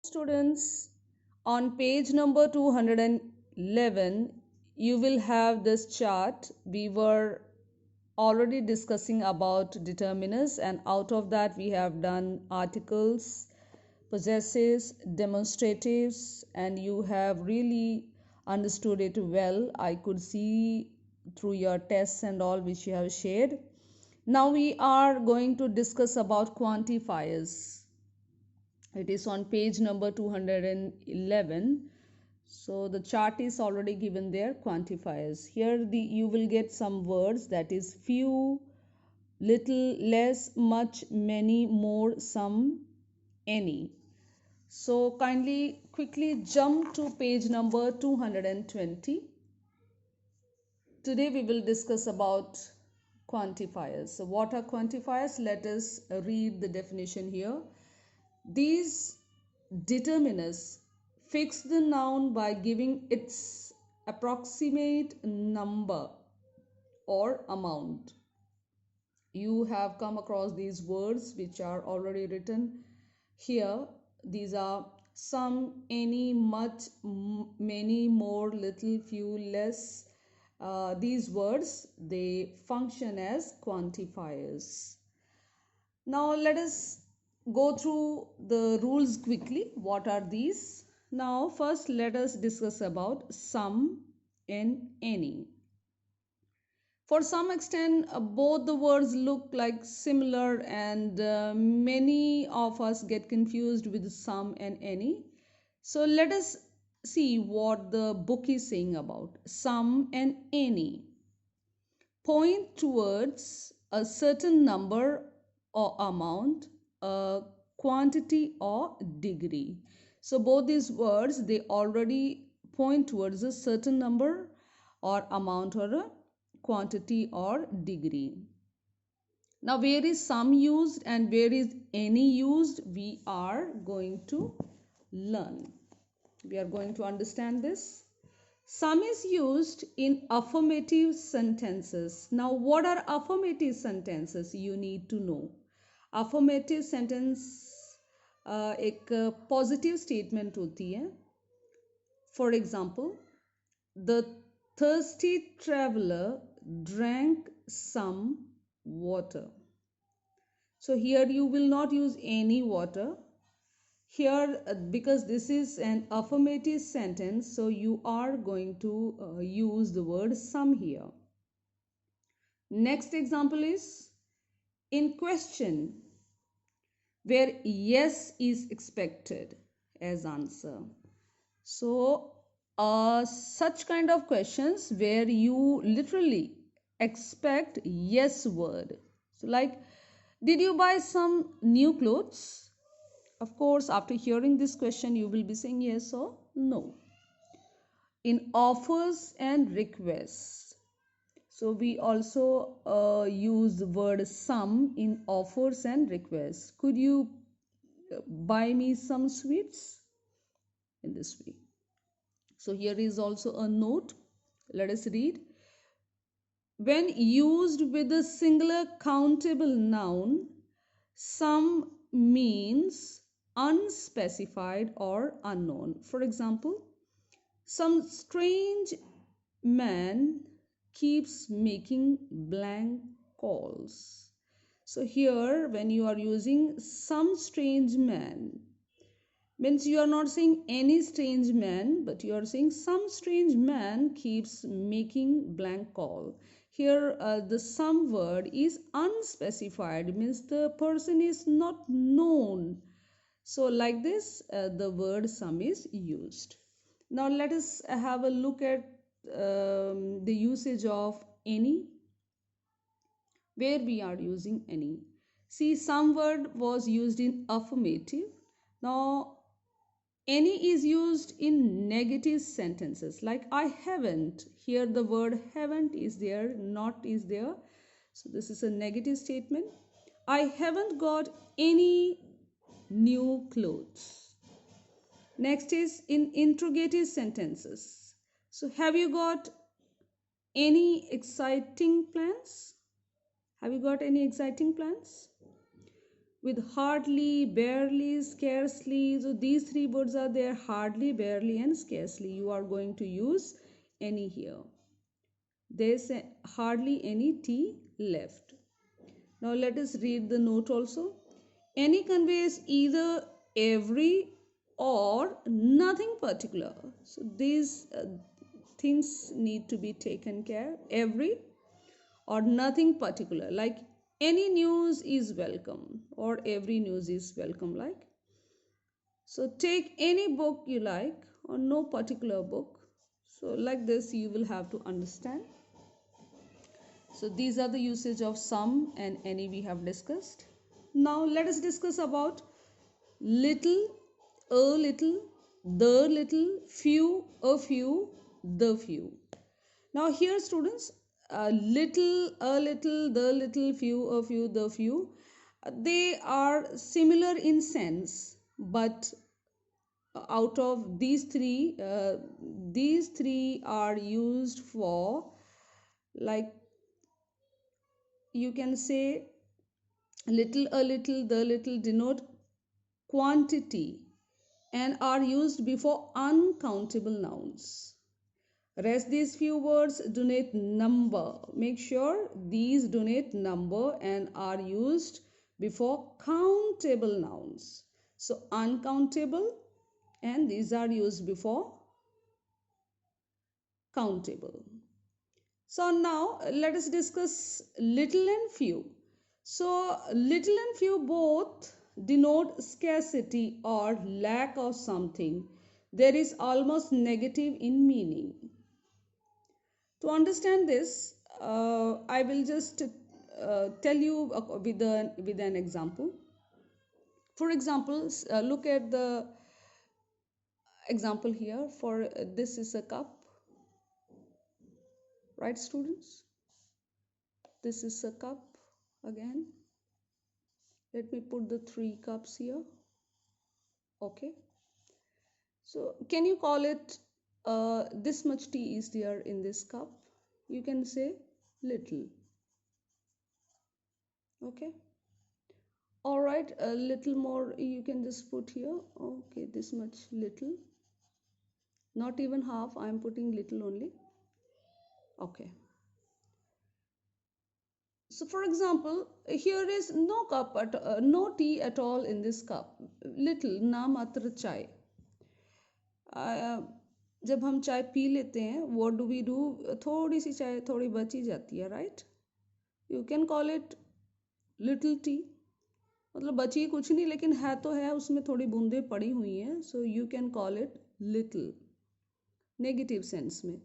Students, on page number 211, you will have this chart. We were already discussing about determiners, and out of that we have done articles, possessives, demonstratives, and you have really understood it well. I could see through your tests and all which you have shared. Now we are going to discuss about quantifiers. It is on page number 211. So the chart is already given there. Quantifiers, here you will get some words, that is few, little, less, much, many, more, some, any. So kindly quickly jump to page number 220. Today we will discuss about quantifiers. So what are quantifiers? Let us read the definition here. These determiners fix the noun by giving its approximate number or amount. You have come across these words which are already written here. These are some, any, much, many, more, little, few, less. These words, they function as quantifiers. Now let us go through the rules quickly. What are these? Now first let us discuss about some and any. For some extent, both the words look like similar, and many of us get confused with some and any. So let us see what the book is saying about some and any. Point towards a certain number or amount, a quantity or degree. So both these words, they already point towards a certain number or amount or a quantity or degree. Now where is some used and where is any used, we are going to learn. We are going to understand this. Some is used in affirmative sentences. Now what are affirmative sentences? You need to know. Affirmative sentence एक positive statement होती है. For example, the thirsty traveler drank some water. So here you will not use any water. Here, because this is an affirmative sentence, so you are going to use the word some here. Next example is in question, where yes is expected as answer. So such kind of questions where you literally expect yes word. So like, did you buy some new clothes? Of course, after hearing this question, you will be saying yes or no. In offers and requests. So we also use the word some in offers and requests. Could you buy me some sweets? In this way. So here is also a note. Let us read. When used with a singular countable noun, some means unspecified or unknown. For example, some strange man keeps making blank calls. So here when you are using some strange man, means you are not saying any strange man, but you are saying some strange man keeps making blank call. Here the some word is unspecified, means the person is not known. So like this the word some is used. Now let us have a look at the usage of any, where we are using any. See, some word was used in affirmative. Now any is used in negative sentences, like I haven't. Here the word haven't is there, not is there. So this is a negative statement. I haven't got any new clothes. Next is in interrogative sentences. So have you got any exciting plans? Have you got any exciting plans? with hardly, barely, scarcely. So these three words are there: hardly, barely, and scarcely. You are going to use any here. There's hardly any tea left. Now let us read the note also. Any conveys either every or nothing particular. So these things need to be taken care. Every or nothing particular. Like any news is welcome or every news is welcome. Like so, take any book you like or no particular book. So like this, you will have to understand. So these are the usage of some and any we have discussed. Now let us discuss about little, a little, the little, few, a few, the few. Now here students, little, a little, the little, few, a few, the few, they are similar in sense, but out of these three are used for, like, you can say little, a little, the little denote quantity and are used before uncountable nouns. Rest these few words denote number. Make sure these denote number and are used before countable nouns. So uncountable, and these are used before countable. So now let us discuss little and few. So little and few both denote scarcity or lack of something. There is almost negative in meaning. To understand this, I will just tell you with an example. For example, look at the example here. For this is a cup, right, students? This is a cup again. Let me put the three cups here. Okay. So can you call it this much tea is there in this cup? You can say little. Okay. All right, a little more you can just put here. Okay, this much little. Not even half, I am putting little only. Okay. So for example, here is no tea at all in this cup. Little, na matra chai. जब हम चाय P लेते हैं, what do we do? थोड़ी सी चाय थोड़ी बची जाती है, right? You can call it little tea. मतलब बची कुछ नहीं, लेकिन है तो है, उसमें थोड़ी बूंदें पड़ी हुई हैं. So you can call it little. Negative sense में.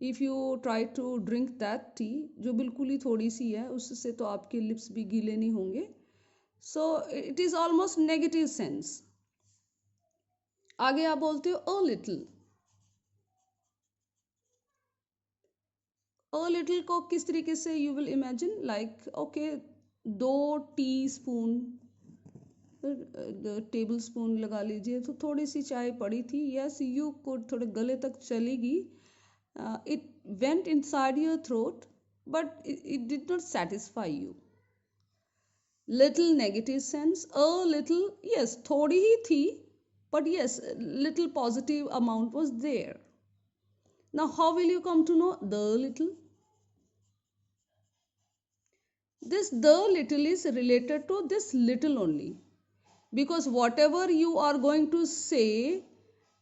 If you try to drink that tea, जो बिल्कुल ही थोड़ी सी है, उससे तो आपके lips भी गीले नहीं होंगे. So it is almost negative sense. आगे आप बोलते हो a little. A little को किस तरीके से you will imagine, like okay, 2 teaspoon, table spoon लगा लीजिए, तो थोड़ी सी चाय पड़ी थी. Yes, you could, थोड़े गले तक चलेगी. It went inside your throat, but it did not satisfy you. Little negative sense. A little, yes, थोड़ी ही थी, but yes, little positive amount was there. Now how will you come to know the little? This the little is related to this little only, because whatever you are going to say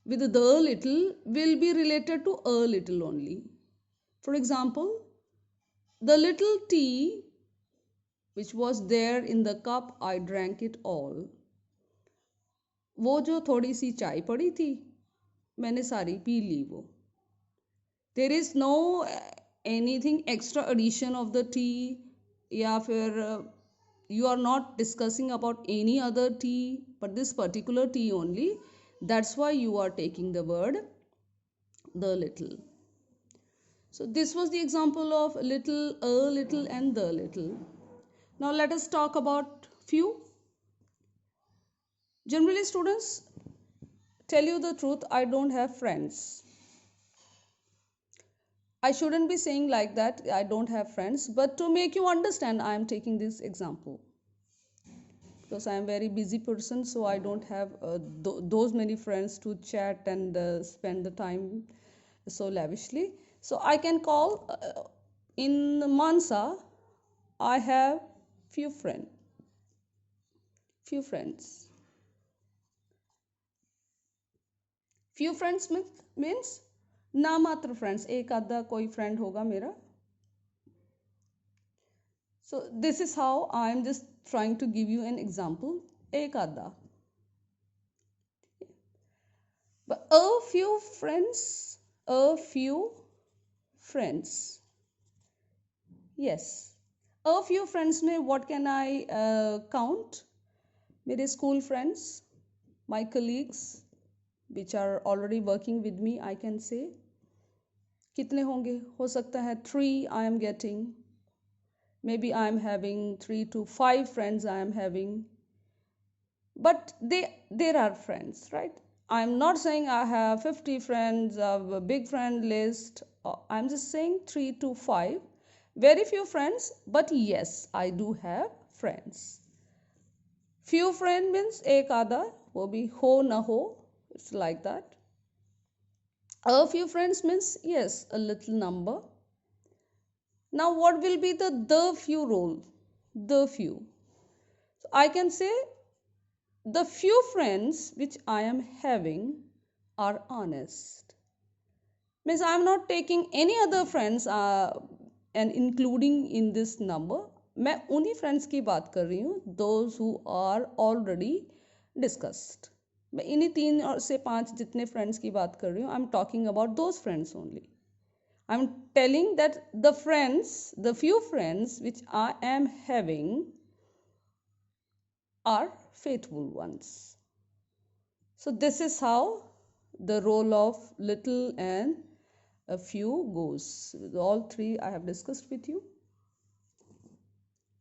with the little will be related to a little only. For example, the little tea which was there in the cup, I drank it all. वो जो थोड़ी सी चाय पड़ी थी, मैंने सारी P ली वो. There is no anything extra addition of the tea, या फिर you are not discussing about any other tea, but this particular tea only. That's why you are taking the word the little. So this was the example of little, a little, and the little. Now let us talk about few. Generally, students, tell you the truth, I don't have friends. I shouldn't be saying like that, I don't have friends, but to make you understand, I am taking this example. because I am very busy person, so I don't have those many friends to chat and spend the time so lavishly. So I can call in Mansa. I have few friends. Few friends. Few friends means नामात्र friends. एक आधा कोई friend होगा मेरा. So this is how I am just trying to give you an example. एक आधा. But a few friends. A few friends. Yes. A few friends में what can I count? मेरे school friends, my colleagues, which are already working with me, I can say. कितने होंगे? हो सकता है 3 I am getting. Maybe I am having 3 to 5 friends I am having. But there are friends, right? I'm not saying I have 50 friends, a big friend list. I'm just saying 3 to 5. Very few friends, but yes, I do have friends. Few friend means एक आधा, वो भी हो ना हो. It's like that. A few friends means yes, a little number. Now what will be the few role? The few. So I can say the few friends which I am having are honest. Means I am not taking any other friends and including in this number. मैं उन्हीं friends की बात कर रही हूँ, those who are already discussed. मैं इन्हीं 3 से 5 जितने friends की बात कर रही हूँ. I'm talking about those friends only. I'm telling that the friends, the few friends which I am having are faithful ones. So this is how the role of little and a few goes. All 3 I have discussed with you.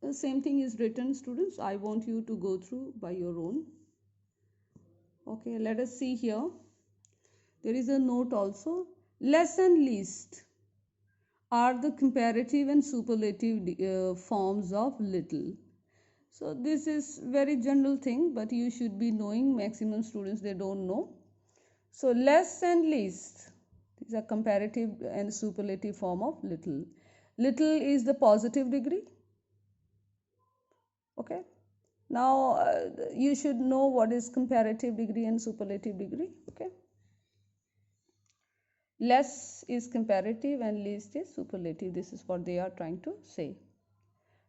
The same thing is written, students. I want you to go through by your own. Okay, let us see here. There is a note also. Less and least are the comparative and superlative forms of little. So this is very general thing, but you should be knowing. Maximum students, they don't know. So less and least, these are comparative and superlative form of little. Little is the positive degree. Okay. Now you should know what is comparative degree and superlative degree. Okay. Less is comparative and least is superlative. This is what they are trying to say.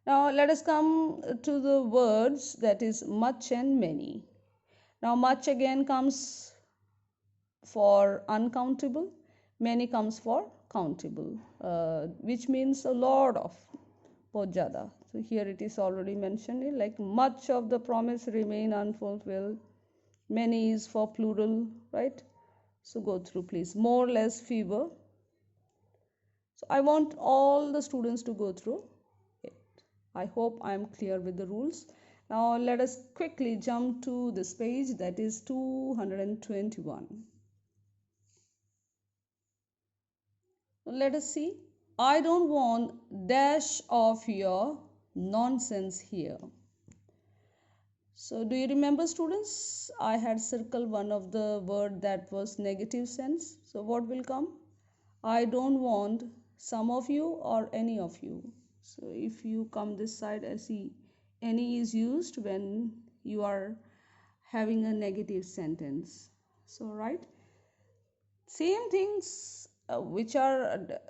Now let us come to the words, that is much and many. Now much again comes for uncountable, many comes for countable, which means a lot of, बहुत ज़्यादा. So here it is already mentioned, like much of the promise remain unfulfilled. Many is for plural, right? So go through please. More, less, fewer. So I want all the students to go through it. I hope I am clear with the rules. Now let us quickly jump to this page, that is 221. Let us see. I don't want dash of your nonsense here. So do you remember, students? I had circled one of the word that was negative sense. So what will come? I don't want some of you or any of you. So if you come this side, I see any is used when you are having a negative sentence. So right, same things which are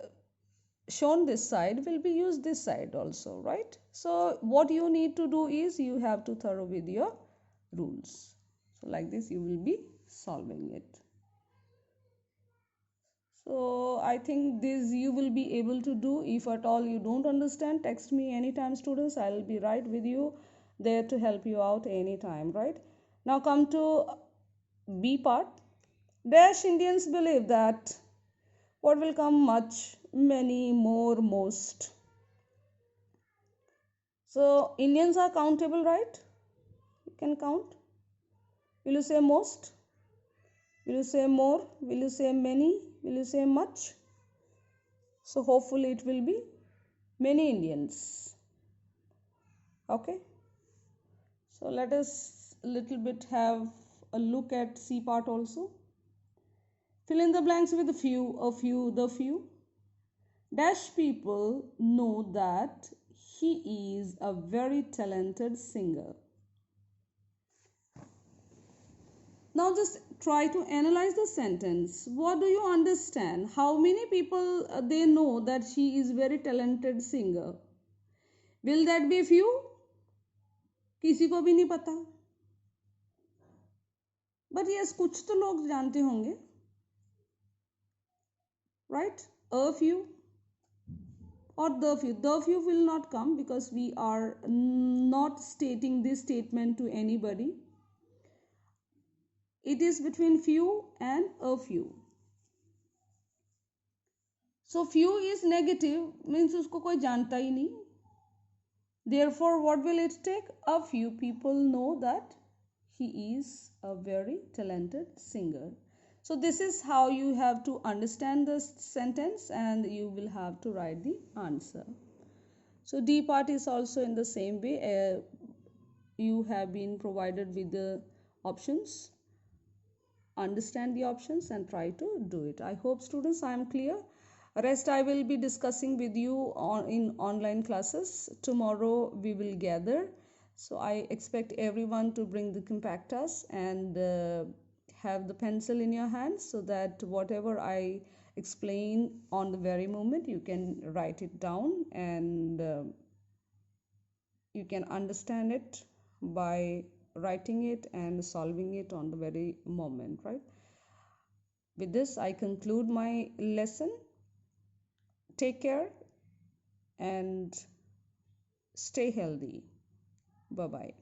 shown this side will be used this side also, right? So what you need to do is you have to thorough with your rules. So like this you will be solving it. So I think this you will be able to do. If at all you don't understand, text me anytime, students. I'll be right with you there to help you out anytime, right? Now come to B part. Dash Indians believe that what will come? Much, many, more, most. So Indians are countable, right? You can count. Will you say most? Will you say more? Will you say many? Will you say much? So hopefully it will be many Indians. Okay. So let us a little bit have a look at C part also. Fill in the blanks with the few. Dash people know that he is a very talented singer. Now just try to analyze the sentence. What do you understand? How many people they know that she is very talented singer? Will that be few? किसी को भी नहीं पता. But yes, कुछ तो लोग जानते होंगे. Right? A few or the few. The few will not come because we are not stating this statement to anybody. It is between few and a few. So few is negative, means उसको कोई जानता ही नहीं. Therefore, what will it take? A few people know that he is a very talented singer. So this is how you have to understand the sentence and you will have to write the answer. So D part is also in the same way. You have been provided with the options. Understand the options and try to do it. I hope students I am clear. Rest I will be discussing with you in online classes. Tomorrow we will gather. So I expect everyone to bring the compactas and have the pencil in your hands so that whatever I explain on the very moment you can write it down and you can understand it by writing it and solving it on the very moment, right? With this I conclude my lesson. Take care and stay healthy. Bye bye.